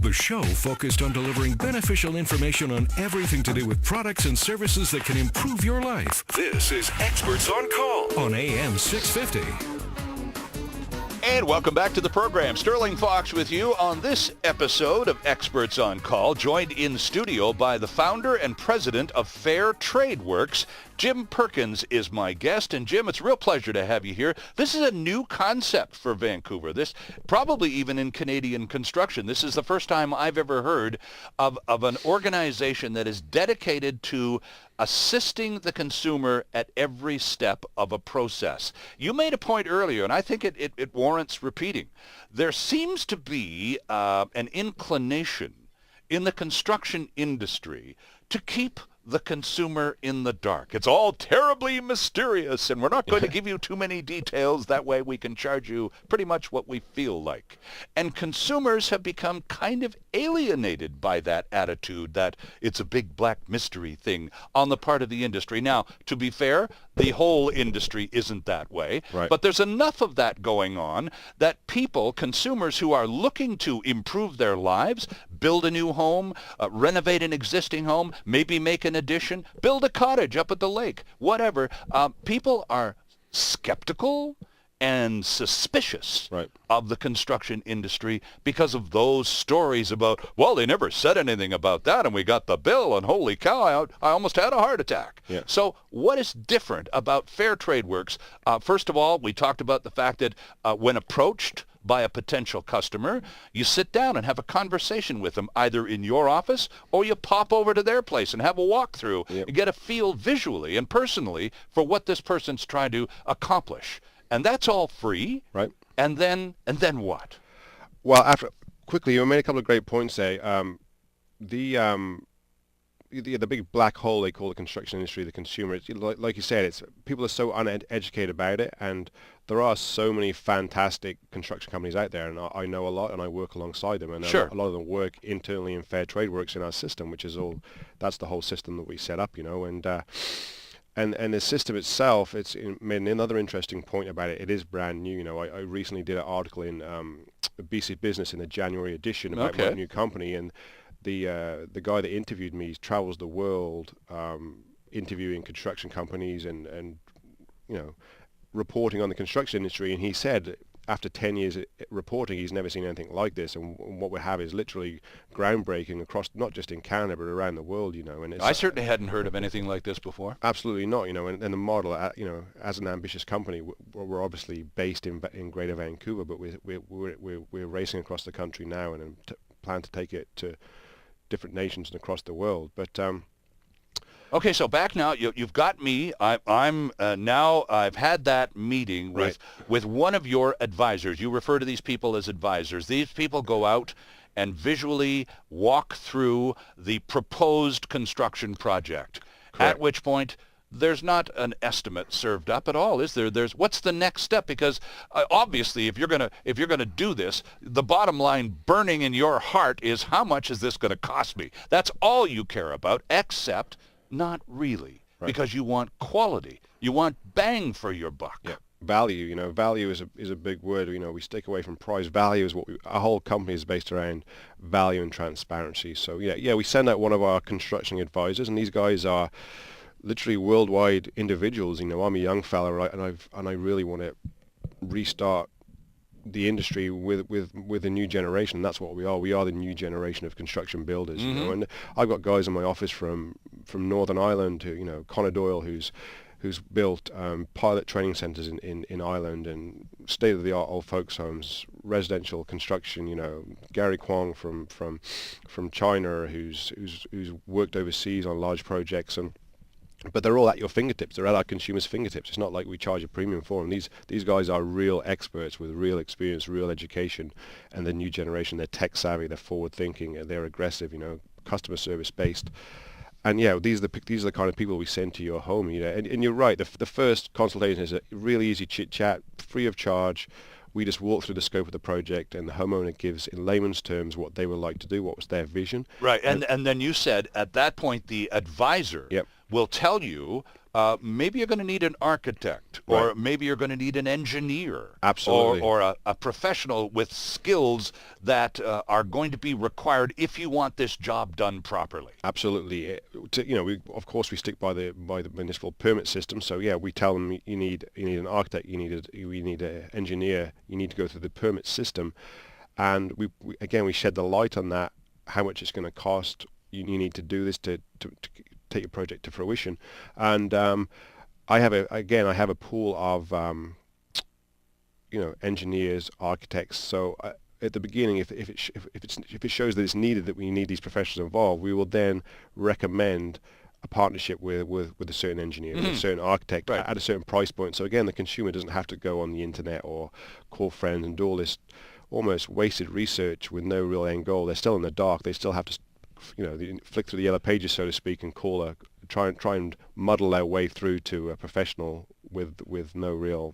The show focused on delivering beneficial information on everything to do with products and services that can improve your life. This is Experts on Call on AM650. And welcome back to the program. Sterling Fox with you on this episode of Experts on Call, joined in studio by the founder and president of FairTradeWorks. Jim Perkins is my guest. And Jim, it's a real pleasure to have you here. This is a new concept for Vancouver. This probably even in Canadian construction. This is the first time I've ever heard of an organization that is dedicated to assisting the consumer at every step of a process. You made a point earlier, and I think it warrants repeating. There seems to be an inclination in the construction industry to keep the consumer in the dark. It's all terribly mysterious, and we're not going to give you too many details. That way we can charge you pretty much what we feel like. And consumers have become kind of alienated by that attitude that it's a big black mystery thing on the part of the industry. Now, to be fair, the whole industry isn't that way, right. But there's enough of that going on that people, consumers who are looking to improve their lives, build a new home, renovate an existing home, maybe make an addition, build a cottage up at the lake, whatever. People are skeptical and suspicious right. of the construction industry because of those stories about, well, they never said anything about that, and we got the bill, and holy cow, I almost had a heart attack. Yeah. So what is different about FairTradeWorks? First of all, we talked about the fact that when approached by a potential customer, you sit down and have a conversation with them, either in your office or you pop over to their place and have a walkthrough. Yep. You get a feel visually and personally for what this person's trying to accomplish. And that's all free. Right. And then what? Well, quickly, you made a couple of great points there. The big black hole they call the construction industry, the consumer. It's, like you said, it's people are so uneducated about it, and there are so many fantastic construction companies out there, and I know a lot, and I work alongside them, and Sure. a lot of them work internally in FairTradeWorks in our system, which is that's the whole system that we set up, and the system itself, made another interesting point about it. It is brand new. I recently did an article in BC Business in the January edition about my new company, and the guy that interviewed me travels the world interviewing construction companies and reporting on the construction industry, and he said after 10 years reporting, he's never seen anything like this, and what we have is literally groundbreaking across, not just in Canada, but around the world, and it's, I certainly hadn't heard of anything like this before. Absolutely not, and the model, as an ambitious company, we're obviously based in Greater Vancouver, but we're racing across the country now, and plan to take it to different nations and across the world, but Okay, so back now, you've got me. I'm now. I've had that meeting with one of your advisors. You refer to these people as advisors. These people go out and visually walk through the proposed construction project. Correct. At which point, there's not an estimate served up at all, is there? There's what's the next step? Because obviously, if you're gonna do this, the bottom line burning in your heart is how much is this going to cost me? That's all you care about, except. Not really, right. Because you want quality. You want bang for your buck. Yeah. Value, value is a big word. We stick away from price. Value is our whole company is based around value and transparency. So we send out one of our construction advisors, and these guys are literally worldwide individuals. I'm a young fella, right, and I really want to restart the industry with a new generation. That's what we are. We are the new generation of construction builders. Mm-hmm. And I've got guys in my office from Northern Ireland who Connor Doyle, who's built pilot training centres in Ireland and state-of-the-art old folks homes, residential construction. Gary Kwong from China, who's worked overseas on large projects, but they're all at your fingertips. They're at our consumers' fingertips. It's not like we charge a premium for them. These guys are real experts with real experience, real education, and the new generation. They're tech savvy, they're forward thinking, and they're aggressive. Customer service based. And these are the kind of people we send to your home. And you're right. The first consultation is a really easy chit chat, free of charge. We just walk through the scope of the project, and the homeowner gives, in layman's terms, what they would like to do, what was their vision. Right, and then you said at that point the advisor Yep. will tell you maybe you're going to need an architect, or maybe you're going to need an engineer, Absolutely. or a professional with skills that are going to be required if you want this job done properly. Absolutely. We of course we stick by the municipal permit system. So yeah, we tell them you need an architect, you need an engineer, you need to go through the permit system, and we shed the light on that, how much it's going to cost. You need to do this to take your project to fruition, and I have a pool of engineers, architects. So at the beginning, if it shows that it's needed, that we need these professionals involved, we will then recommend a partnership with a certain engineer, with a certain architect at a certain price point. So again, the consumer doesn't have to go on the internet or call friends and do all this almost wasted research with no real end goal. They're still in the dark. They still have to flick through the yellow pages, so to speak, and try and muddle their way through to a professional with no real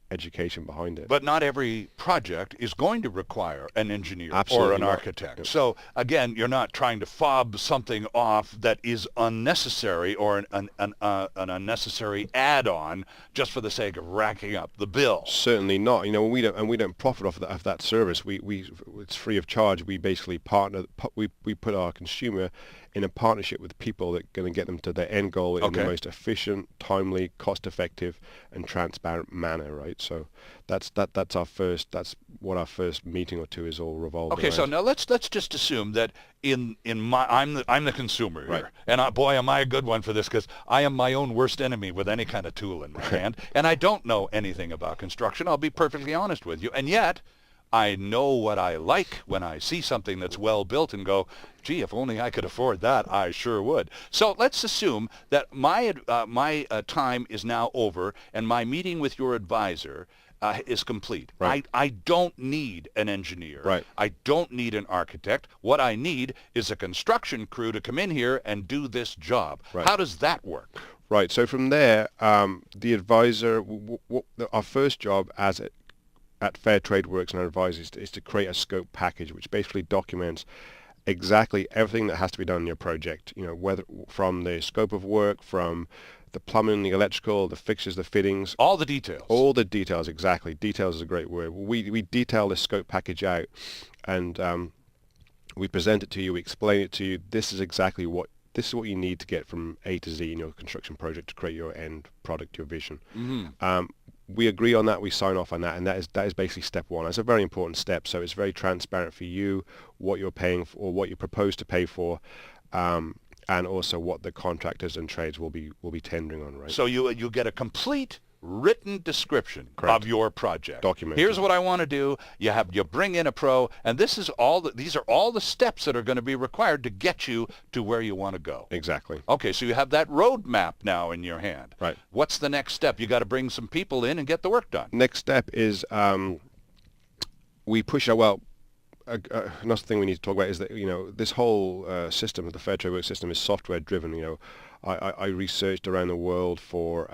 education behind it. But not every project is going to require an engineer Absolutely or an not. architect. Yep. So again, you're not trying to fob something off that is unnecessary, or an unnecessary add-on just for the sake of racking up the bill. Certainly not. We don't profit off of that service. It's free of charge. We basically partner. We put our consumer in a partnership with people that are going to get them to their end goal in the most efficient, timely, cost-effective, and transparent manner. Right. So that's what our first meeting or two is all revolved around. Okay, so now let's just assume that I'm the consumer here, Right. and boy, am I a good one for this, because I am my own worst enemy with any kind of tool in my hand, and I don't know anything about construction. I'll be perfectly honest with you, and yet I know what I like when I see something that's well built and go, gee, if only I could afford that, I sure would. So let's assume that my time is now over and my meeting with your advisor is complete. Right. I don't need an engineer. Right. I don't need an architect. What I need is a construction crew to come in here and do this job. Right. How does that work? Right. So from there, the advisor, our first job at FairTradeWorks and our advisors is to create a scope package, which basically documents exactly everything that has to be done in your project. Whether from the scope of work, from the plumbing, the electrical, the fixtures, the fittings. All the details. All the details, exactly. Details is a great word. We detail the scope package out, and we present it to you. We explain it to you. This is what you need to get from A to Z in your construction project to create your end product, your vision. Mm-hmm. We agree on that, we sign off on that, and that is basically step one. That's a very important step, so it's very transparent for you, what you're paying for, or what you propose to pay for, and also what the contractors and trades will be tendering on, right? So you get a complete written description Correct. of your project. Documented. Here's what I want to do. You bring in a pro, and these are all the steps that are going to be required to get you to where you want to go. Exactly. Okay, so you have that roadmap now in your hand. Right. What's the next step? You got to bring some people in and get the work done. Next step is we push our another thing we need to talk about is that this whole system, the FairTradeWorks system, is software driven. I researched around the world for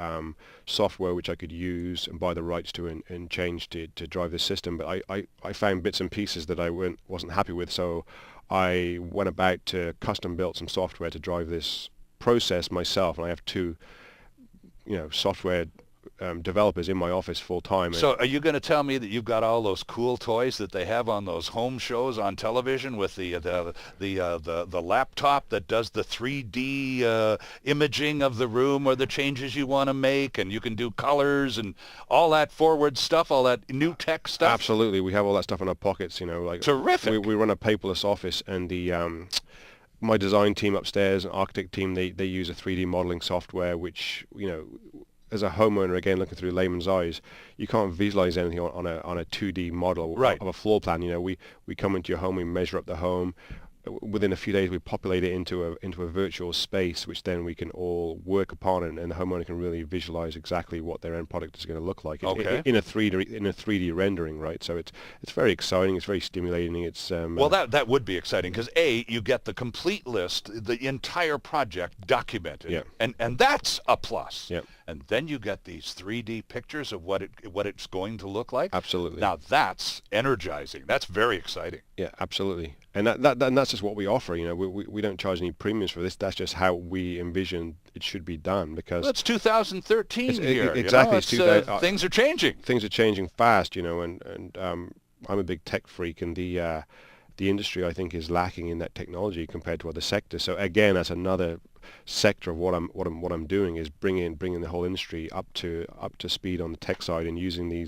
software which I could use and buy the rights to and change to drive this system, but I found bits and pieces that I wasn't happy with, so I went about to custom built some software to drive this process myself, and I have two software developers in my office full time. So are you going to tell me that you've got all those cool toys that they have on those home shows on television with the laptop that does the 3D imaging of the room or the changes you want to make, and you can do colors and all that forward stuff, all that new tech stuff? Absolutely. We have all that stuff in our pockets, Terrific. We run a paperless office, and my design team upstairs, an architect team, they use a 3D modeling software, which, as a homeowner, again, looking through layman's eyes, you can't visualize anything on a 2D model of a floor plan. We come into your home, we measure up the home. Within a few days, we populate it into a virtual space, which then we can all work upon, and the homeowner can really visualize exactly what their end product is going to look like in a 3D rendering, right? So it's very exciting. It's very stimulating. It's well, that would be exciting because you get the complete list, the entire project documented, Yeah. and that's a plus. Yeah. and then you get these 3D pictures of what it's going to look like. Absolutely. Now that's energizing. That's very exciting. Yeah, absolutely. And that's just what we offer. You know, we don't charge any premiums for this. That's just how we envision it should be done. Because well, it's 2013 here. Exactly. Things are changing. Things are changing fast. You know, and I'm a big tech freak, and the industry, I think, is lacking in that technology compared to other sectors. So again, that's another sector of what I'm doing, is bringing the whole industry up to speed on the tech side, and using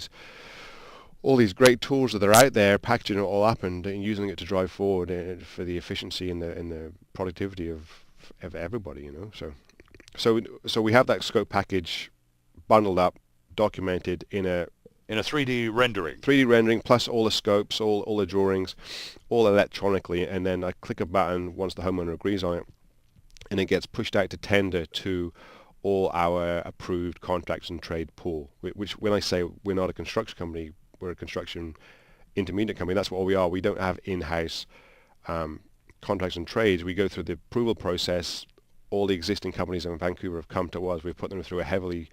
all these great tools that are out there, packaging it all up and using it to drive forward for the efficiency and the productivity of everybody. You know, so we have that scope package bundled up, documented in a 3D rendering. 3D rendering plus all the scopes, all the drawings, all electronically, and then I click a button once the homeowner agrees on it, and it gets pushed out to tender to all our approved contracts and trade pool. Which, when I say we're not a construction company, we're a construction intermediate company. That's what we are. We don't have in-house contracts and trades. We go through the approval process. All the existing companies in Vancouver have come to us. We've put them through a heavily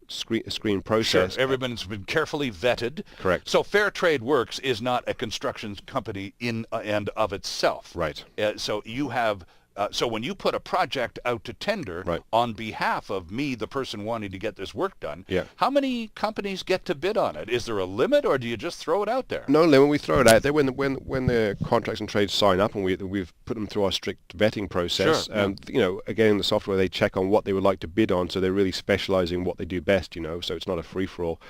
screen process. Sure, everyone's been carefully vetted. Correct. So FairTradeWorks is not a construction company in and of itself. Right. So you have. So when you put a project out to tender right. on behalf of me, the person wanting to get this work done, yeah. how many companies get to bid on it? Is there a limit, or do you just throw it out there? No limit. We throw it out there when the contracts and trades sign up, and we've put them through our strict vetting process. Sure, yeah. You know, again, the software, they check on what they would like to bid on, so they're really specialising what they do best. You know, so it's not a free for all.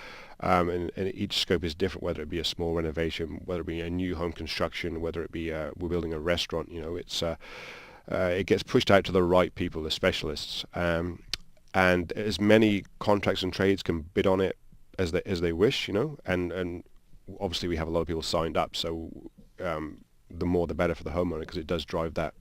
And each scope is different, whether it be a small renovation, whether it be a new home construction, whether it be we're building a restaurant. You know, it gets pushed out to the right people, the specialists, and as many contracts and trades can bid on it as they wish, you know, and obviously we have a lot of people signed up, so the more the better for the homeowner, because it does drive that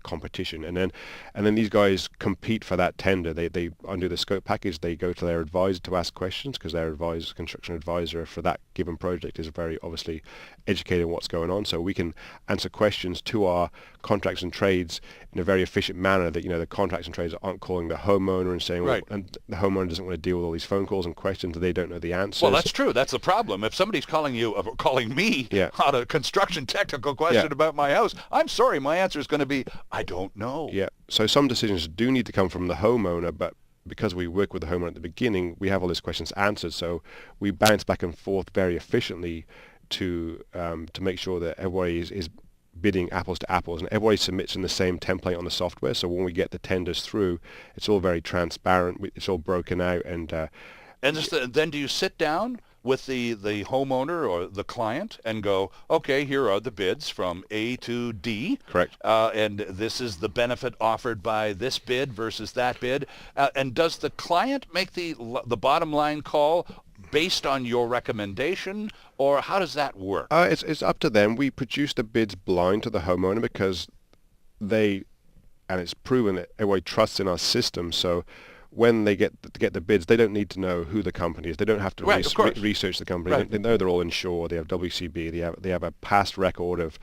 competition, and then these guys compete for that tender. They under the scope package, they go to their advisor to ask questions, because their construction advisor for that given project is very obviously educated on what's going on, so we can answer questions to our contracts and trades in a very efficient manner, that, you know, the contracts and trades aren't calling the homeowner and saying, right. well, and the homeowner doesn't want to deal with all these phone calls and questions that they don't know the answers. Well, that's true. That's the problem. If somebody's calling me yeah. on a construction technical question yeah. about my house, I'm sorry, my answer is going to be, I don't know. Yeah. So some decisions do need to come from the homeowner, but because we work with the homeowner at the beginning, we have all these questions answered. So we bounce back and forth very efficiently to make sure that everybody is bidding apples to apples, and everybody submits in the same template on the software. So when we get the tenders through, it's all very transparent. It's all broken out, and then do you sit down with the homeowner or the client and go, okay, here are the bids from A to D. Correct. And this is the benefit offered by this bid versus that bid. And does the client make the bottom line call based on your recommendation, or how does that work? It's up to them. We produce the bids blind to the homeowner, because and it's proven that everybody trusts in our system. So when they get the bids, they don't need to know who the company is. They don't have to research the company. Right. They know they're all insured. They have WCB. They have a past record of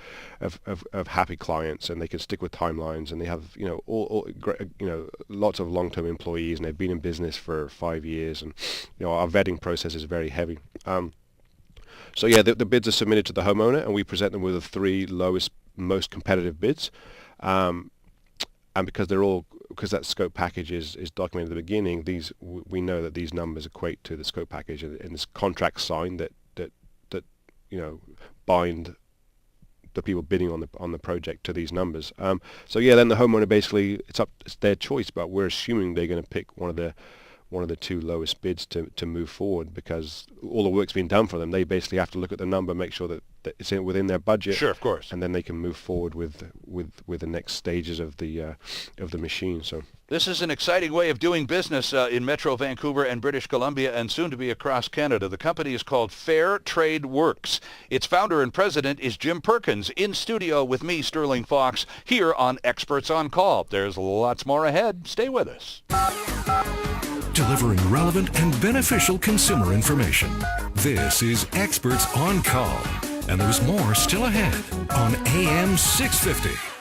happy clients, and they can stick with timelines. And they have, you know, all you know, lots of long-term employees, and they've been in business for 5 years. And, you know, our vetting process is very heavy. So yeah, the bids are submitted to the homeowner, and we present them with the 3 lowest, most competitive bids. And because that scope package is documented at the beginning, we know that these numbers equate to the scope package, and it's contracts signed that you know, bind the people bidding on the project to these numbers. So yeah, then the homeowner, basically it's their choice, but we're assuming they're going to pick one of the 2 lowest bids to move forward, because all the work's been done for them. They basically have to look at the number, make sure that it's within their budget. Sure, of course. And then they can move forward with the next stages of the machine. So this is an exciting way of doing business in Metro Vancouver and British Columbia, and soon to be across Canada. The company is called FairTradeWorks. Its founder and president is Jim Perkins, in studio with me, Sterling Fox, here on Experts on Call. There's lots more ahead. Stay with us. Delivering relevant and beneficial consumer information. This is Experts on Call, and there's more still ahead on AM 650.